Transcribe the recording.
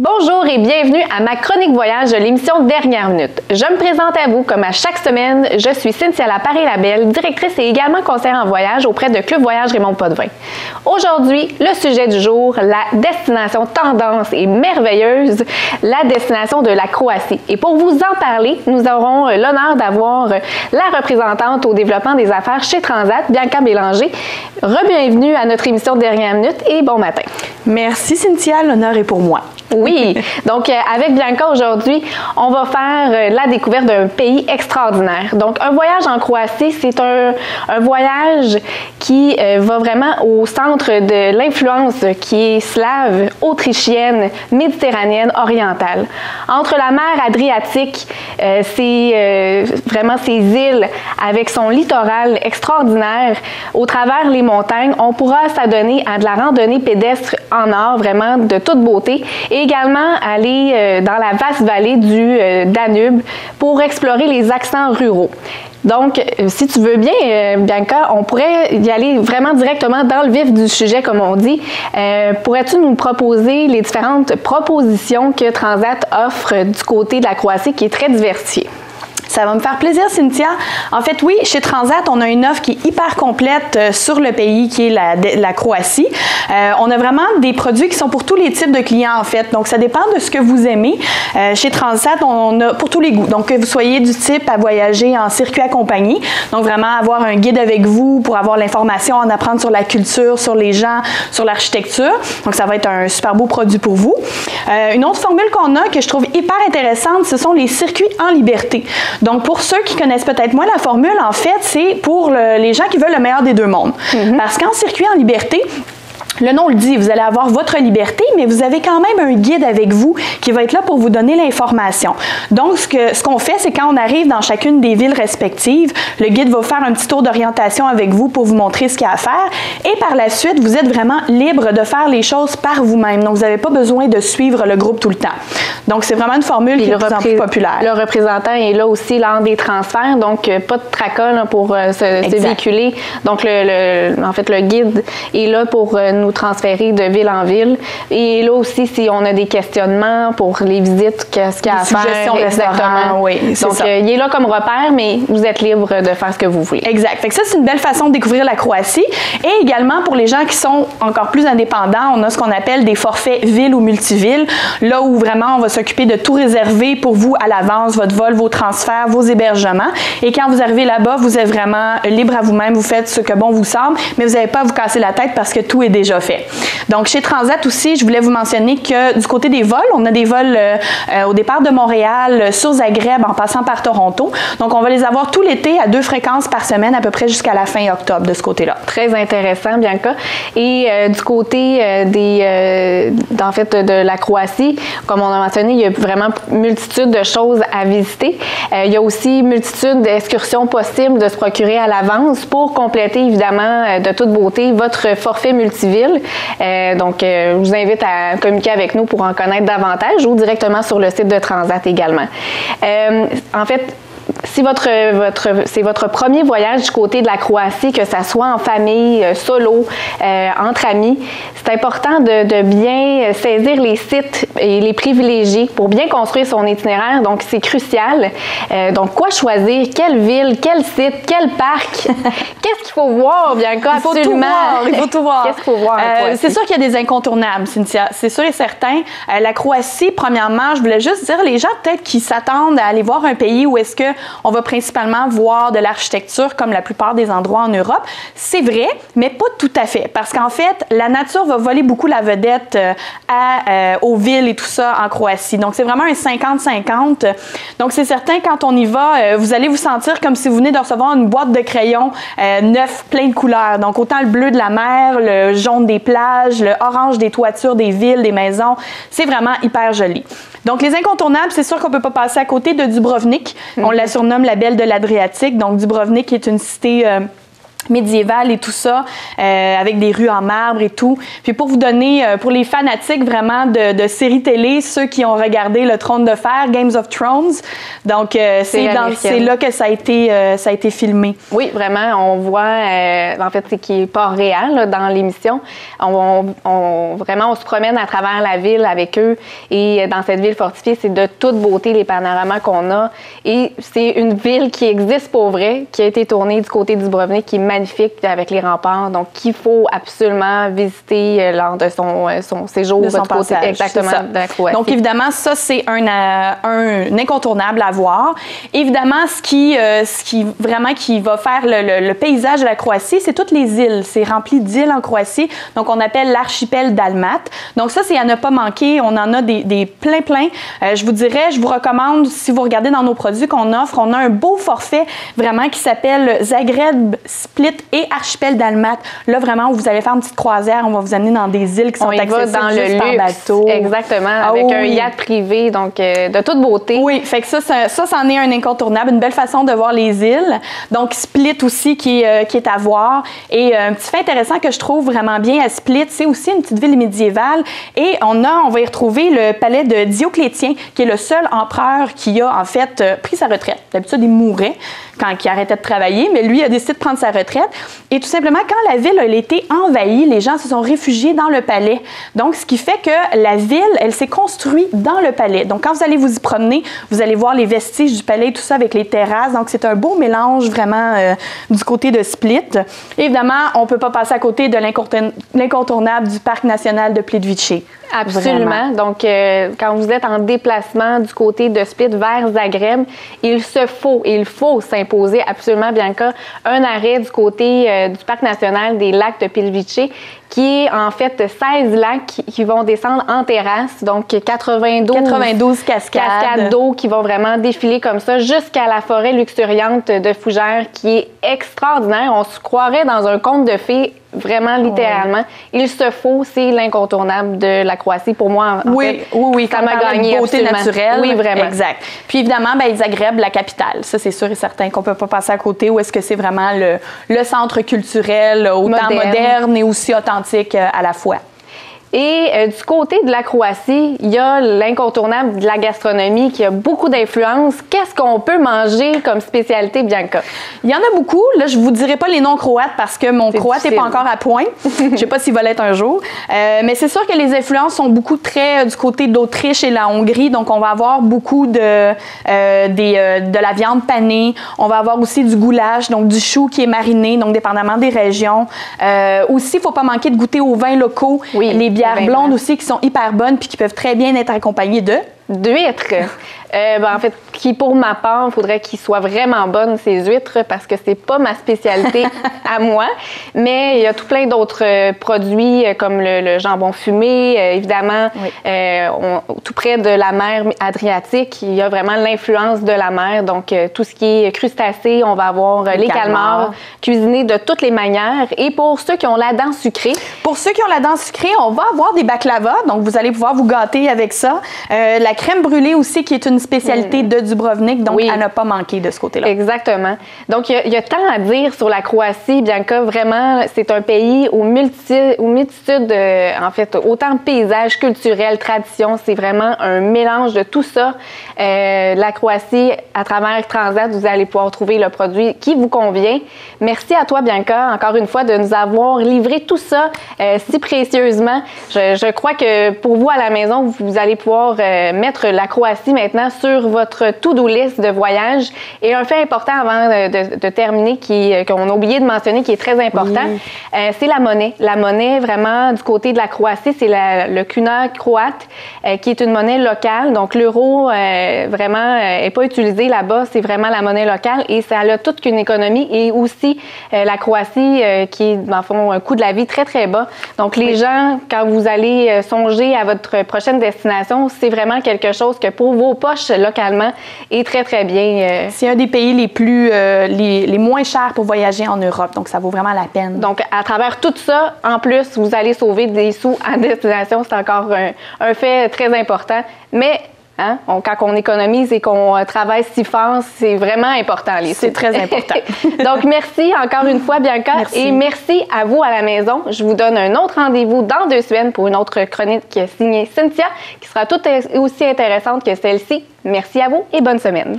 Bonjour et bienvenue à ma chronique voyage de l'émission Dernière Minute. Je me présente à vous comme à chaque semaine. Je suis Cynthia Laparé-Labelle, directrice et également conseillère en voyage auprès de Club Voyage Raymond Potvin. Aujourd'hui, le sujet du jour, la destination tendance et merveilleuse, la destination de la Croatie. Et pour vous en parler, nous aurons l'honneur d'avoir la représentante au développement des affaires chez Transat, Bianca Bélanger. Re-bienvenue à notre émission Dernière Minute et bon matin. Merci Cynthia, l'honneur est pour moi. Oui, donc avec Bianca aujourd'hui, on va faire la découverte d'un pays extraordinaire. Donc un voyage en Croatie, c'est un voyage qui va vraiment au centre de l'influence qui est slave, autrichienne, méditerranéenne, orientale. Entre la mer Adriatique, vraiment ces îles avec son littoral extraordinaire, au travers les montagnes, on pourra s'adonner à de la randonnée pédestre en or, vraiment de toute beauté. Et également aller dans la vaste vallée du Danube pour explorer les accents ruraux. Donc, si tu veux bien, Bianca, on pourrait y aller vraiment directement dans le vif du sujet, comme on dit. Pourrais-tu nous proposer les différentes propositions que Transat offre du côté de la Croatie, qui est très diversifiée? Ça va me faire plaisir, Cynthia. En fait, oui, chez Transat, on a une offre qui est hyper complète sur le pays, qui est la Croatie. On a vraiment des produits qui sont pour tous les types de clients, en fait. Donc, ça dépend de ce que vous aimez. Chez Transat, on a pour tous les goûts. Donc, que vous soyez du type à voyager en circuit accompagné, donc vraiment avoir un guide avec vous pour avoir l'information, en apprendre sur la culture, sur les gens, sur l'architecture. Donc, ça va être un super beau produit pour vous. Une autre formule qu'on a, que je trouve hyper intéressante, ce sont les circuits en liberté. Donc, pour ceux qui connaissent peut-être moins la formule, en fait, c'est pour les gens qui veulent le meilleur des deux mondes. Parce qu'en circuit en liberté, le nom le dit, vous allez avoir votre liberté, mais vous avez quand même un guide avec vous qui va être là pour vous donner l'information. Donc, ce qu'on fait, c'est quand on arrive dans chacune des villes respectives, le guide va faire un petit tour d'orientation avec vous pour vous montrer ce qu'il y a à faire. Et par la suite, vous êtes vraiment libre de faire les choses par vous-même. Donc, vous n'avez pas besoin de suivre le groupe tout le temps. Donc, c'est vraiment une formule qui est de plus en plus populaire. Le représentant est là aussi lors des transferts, donc pas de tracas là, pour se véhiculer. Donc, en fait, le guide est là pour nous transférer de ville en ville. Et là aussi, si on a des questionnements pour les visites, qu'est-ce qu'il y a à faire exactement. Oui, donc, il est là comme repère, mais vous êtes libre de faire ce que vous voulez. Exact. Fait que ça, c'est une belle façon de découvrir la Croatie. Et également, pour les gens qui sont encore plus indépendants, on a ce qu'on appelle des forfaits ville ou multivilles, là où vraiment on va s'occuper de tout réserver pour vous à l'avance, votre vol, vos transferts, vos hébergements. Et quand vous arrivez là-bas, vous êtes vraiment libre à vous-même, vous faites ce que bon vous semble, mais vous n'avez pas à vous casser la tête parce que tout est déjà fait. Donc, chez Transat aussi, je voulais vous mentionner que du côté des vols, on a des vols au départ de Montréal, sur Zagreb, en passant par Toronto. Donc, on va les avoir tout l'été à 2 fréquences par semaine, à peu près jusqu'à la fin octobre de ce côté-là. Très intéressant, Bianca. Et du côté en fait, de la Croatie, comme on a mentionné, il y a vraiment multitude de choses à visiter. Il y a aussi multitude d'excursions possibles de se procurer à l'avance pour compléter, évidemment, de toute beauté, votre forfait multiville. Donc, je vous invite à communiquer avec nous pour en connaître davantage ou directement sur le site de Transat également. En fait, si c'est votre premier voyage du côté de la Croatie, que ça soit en famille, solo, entre amis, c'est important de bien saisir les sites et les privilégier pour bien construire son itinéraire. Donc, c'est crucial. Donc, quoi choisir? Quelle ville? Quel site? Quel parc? Qu'est-ce qu'il faut voir, Bianca? Il faut tout voir. Il faut tout voir. Qu'est-ce qu'il faut voir? C'est sûr qu'il y a des incontournables, Cynthia. C'est sûr et certain. La Croatie, premièrement, je voulais juste dire, les gens peut-être qui s'attendent à aller voir un pays où est-ce que on va principalement voir de l'architecture comme la plupart des endroits en Europe. C'est vrai, mais pas tout à fait. Parce qu'en fait, la nature va voler beaucoup la vedette aux villes et tout ça en Croatie. Donc, c'est vraiment un 50-50. Donc, c'est certain, quand on y va, vous allez vous sentir comme si vous venez de recevoir une boîte de crayons neuf, plein de couleurs. Donc, autant le bleu de la mer, le jaune des plages, le orange des toitures des villes, des maisons. C'est vraiment hyper joli. Donc, les incontournables, c'est sûr qu'on ne peut pas passer à côté de Dubrovnik. On la surnomme la belle de l'Adriatique. Donc, Dubrovnik est une cité médiévale et tout ça, avec des rues en marbre et tout. Puis pour vous donner, pour les fanatiques vraiment de séries télé, ceux qui ont regardé Le Trône de Fer, Games of Thrones, donc c'est là que ça a été filmé. Oui, vraiment, on voit, en fait, c'est qui n'est pas réel là, dans l'émission. Vraiment, on se promène à travers la ville avec eux et dans cette ville fortifiée, c'est de toute beauté les panoramas qu'on a. Et c'est une ville qui existe pour vrai, qui a été tournée du côté du Dubrovnik, qui est magnifique avec les remparts, donc qu'il faut absolument visiter lors de son séjour de son passage, exactement de la Croatie. Donc évidemment, ça c'est un incontournable à voir. Évidemment, ce qui vraiment qui va faire le paysage de la Croatie, c'est toutes les îles. C'est rempli d'îles en Croatie, donc on appelle l'archipel dalmate. Donc ça, c'est à ne pas manquer. On en a des plein. Je vous recommande, si vous regardez dans nos produits qu'on offre, on a un beau forfait vraiment qui s'appelle Zagreb, Split et archipel dalmate. Là, vraiment, vous allez faire une petite croisière. On va vous amener dans des îles qui sont accessibles dans juste le par luxe, bateau. Exactement, avec un yacht privé, donc de toute beauté. Oui, fait que ça c'en est un incontournable, une belle façon de voir les îles. Donc, Split aussi qui est à voir. Et un petit fait intéressant que je trouve vraiment bien à Split, c'est aussi une petite ville médiévale. Et on va y retrouver le palais de Dioclétien, qui est le seul empereur qui a, en fait, pris sa retraite. D'habitude, il mourait quand il arrêtait de travailler, mais lui a décidé de prendre sa retraite. Et tout simplement, quand la ville a été envahie, les gens se sont réfugiés dans le palais. Donc, ce qui fait que la ville, elle s'est construite dans le palais. Donc, quand vous allez vous y promener, vous allez voir les vestiges du palais, tout ça avec les terrasses. Donc, c'est un beau mélange vraiment du côté de Split. Évidemment, on ne peut pas passer à côté de l'incontournable du parc national de Plitvice. Absolument. Vraiment. Donc, quand vous êtes en déplacement du côté de Split vers Zagreb, il faut s'imposer absolument, Bianca, un arrêt du côté du parc national des lacs de Plitvice, qui est en fait 16 lacs qui vont descendre en terrasse, donc 92 cascades d'eau qui vont vraiment défiler comme ça jusqu'à la forêt luxuriante de Fougères, qui est extraordinaire. On se croirait dans un conte de fées, vraiment littéralement. C'est l'incontournable de la Croatie pour moi. Oui, ça m'a gagné beauté naturelle. Oui, vraiment. Exact. Puis évidemment, Zagreb, la capitale. Ça, c'est sûr et certain qu'on peut pas passer à côté. Où est-ce que c'est vraiment le centre culturel, autant moderne et aussi authentique à la fois. Et du côté de la Croatie, il y a l'incontournable de la gastronomie qui a beaucoup d'influence. Qu'est-ce qu'on peut manger comme spécialité, Bianca? Il y en a beaucoup. Là, je vous dirai pas les noms croates parce que mon croate n'est pas encore à point. Je sais pas s'il va l'être un jour. Mais c'est sûr que les influences sont beaucoup très du côté d'Autriche et la Hongrie. Donc, on va avoir beaucoup de la viande panée. On va avoir aussi du goulash, donc du chou qui est mariné, donc dépendamment des régions. Aussi, il ne faut pas manquer de goûter aux vins locaux. Oui. Les bières blondes aussi qui sont hyper bonnes puis qui peuvent très bien être accompagnées d'huîtres. En fait, pour ma part, il faudrait qu'ils soient vraiment bonnes, ces huîtres, parce que c'est pas ma spécialité à moi. Mais il y a tout plein d'autres produits, comme le jambon fumé, évidemment. Oui. Tout près de la mer Adriatique, il y a vraiment l'influence de la mer. Donc, tout ce qui est crustacés, on va avoir les calmars cuisinés de toutes les manières. Et pour ceux qui ont la dent sucrée... Pour ceux qui ont la dent sucrée, on va avoir des baklavas. Donc, vous allez pouvoir vous gâter avec ça. La crème brûlée aussi, qui est une spécialité de Dubrovnik, donc à ne pas manquer de ce côté-là. Exactement. Donc, il y a tant à dire sur la Croatie, Bianca. Vraiment, c'est un pays aux multitudes, en fait, autant de paysages culturels, traditions. C'est vraiment un mélange de tout ça. La Croatie, à travers Transat, vous allez pouvoir trouver le produit qui vous convient. Merci à toi, Bianca, encore une fois, de nous avoir livré tout ça si précieusement. Je crois que pour vous, à la maison, vous allez pouvoir mettre la Croatie maintenant sur votre to-do list de voyage. Et un fait important avant de terminer, qu'on a oublié de mentionner, qui est très important, c'est la monnaie. La monnaie, vraiment, du côté de la Croatie, c'est le kuna croate, qui est une monnaie locale. Donc, l'euro, vraiment, n'est pas utilisé là-bas. C'est vraiment la monnaie locale et ça a toute qu'une économie. Et aussi, la Croatie, qui est, dans le fond, un coût de la vie très, très bas. Donc, les gens, quand vous allez songer à votre prochaine destination, c'est vraiment quelque chose que pour vos poches localement est très, très bien. C'est un des pays les moins chers pour voyager en Europe, donc ça vaut vraiment la peine. Donc, à travers tout ça, en plus, vous allez sauver des sous à destination. C'est encore un fait très important. Mais Hein? Quand on économise et qu'on travaille si fort, c'est vraiment important, les sous. C'est très important. Donc, merci encore une fois, Bianca. Merci. Et merci à vous à la maison. Je vous donne un autre rendez-vous dans 2 semaines pour une autre chronique signée Cynthia, qui sera tout aussi intéressante que celle-ci. Merci à vous et bonne semaine.